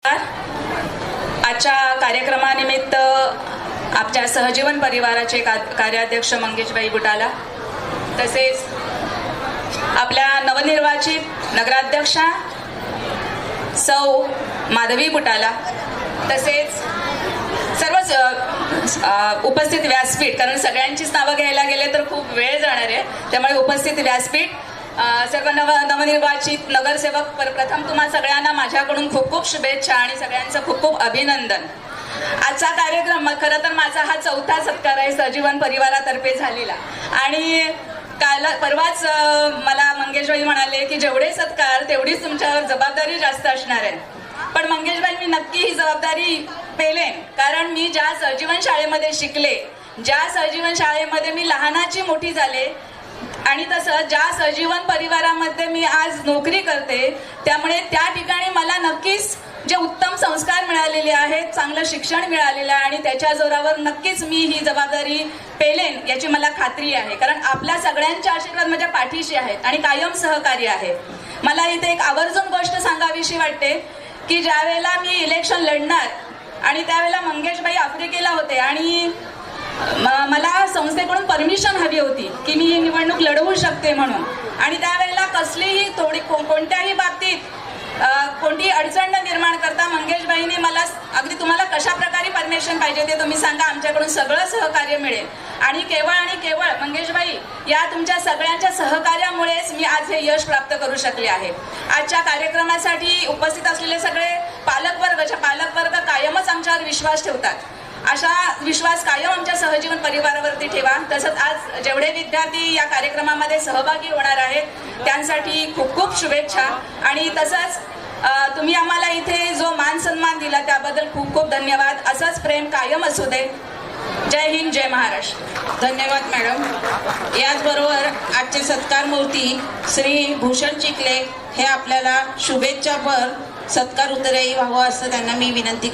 आजच्या कार्यक्रमानिमित्त आपल्या सहजीवन परिवाराचे कार्याध्यक्ष मंगेशबाई बुटाला, तसेच आपल्या नवनिर्वाचित नगराध्यक्षा सौ माधवी बुटाला, तसेच सर्वच उपस्थित व्यासपीठ, कारण सगळ्यांचीच नावं घ्यायला गेले तर खूप वेळ जाणार आहे, त्यामुळे उपस्थित व्यासपीठ, सर्व नवनिर्वाचित नगरसेवक, प्रथम तुम्हा सगळ्यांना माझ्याकडून खूप खूप शुभेच्छा आणि सगळ्यांचं खूप खूप अभिनंदन. आजचा कार्यक्रम खरं तर माझा हा चौथा सत्कार आहे सहजीवन परिवारातर्फे झालेला, आणि परवाच मला मंगेशबाई म्हणाले की जेवढे सत्कार तेवढीच तुमच्यावर जबाबदारी जास्त असणार आहे. पण मंगेशबाई, मी नक्की ही जबाबदारी पेलेन, कारण मी ज्या सहजीवन शाळेमध्ये शिकले, ज्या सहजीवन शाळेमध्ये मी लहानाची मोठी झाले, आणि तसं ज्या सहजीवन परिवारामध्ये मी आज नोकरी करते, त्यामुळे त्या ठिकाणी मला नक्कीच जे उत्तम संस्कार मिळालेले आहेत, चांगलं शिक्षण मिळालेलं आहे, आणि त्याच्या जोरावर नक्कीच मी ही जबाबदारी पेलेन याची मला खात्री आहे. कारण आपल्या सगळ्यांचे आशीर्वाद माझ्या पाठीशी आहेत आणि कायम सहकार्य आहे. मला इथे एक आवर्जून गोष्ट सांगावीशी वाटते की ज्या वेळेला मी इलेक्शन लढणार आणि त्यावेळेला मंगेशबाई आफ्रिकेला होते आणि मला संस्थेकडून परमिशन हवी होती की मी ही निवडणूक लढवू शकते म्हणून, आणि त्यावेळेला कसलीही कोणत्याही बाबतीत कोणतीही अडचण न निर्माण करता मंगेशबाईंनी मला अगदी तुम्हाला कशा प्रकारे परमिशन पाहिजे ते तुम्ही सांगा, आमच्याकडून सगळं सहकार्य मिळेल. आणि केवळ मंगेशबाई या तुमच्या सगळ्यांच्या सहकार्यामुळेच मी आज हे यश प्राप्त करू शकले आहे. आजच्या कार्यक्रमासाठी उपस्थित असलेले सगळे पालकवर्ग कायमच आमच्यावर विश्वास ठेवतात. अशा विश्वास कायम आमच्या सहजीवन परिवारावरती ठेवा. तसंच आज जेवढे विद्यार्थी या कार्यक्रमामध्ये सहभागी होणार आहेत त्यांसाठी खूप खूप शुभेच्छा, आणि तसंच तुम्ही आम्हाला इथे जो मान सन्मान दिला त्याबद्दल खूप खूप धन्यवाद. असंच प्रेम कायम असू दे. जय हिंद, जय महाराष्ट्र. धन्यवाद मॅडम. याचबरोबर आजचे सत्कार मूर्ती श्री भूषण चिखले हे आपल्याला शुभेच्छापर सत्कार उत्तरही व्हावं असं त्यांना मी विनंती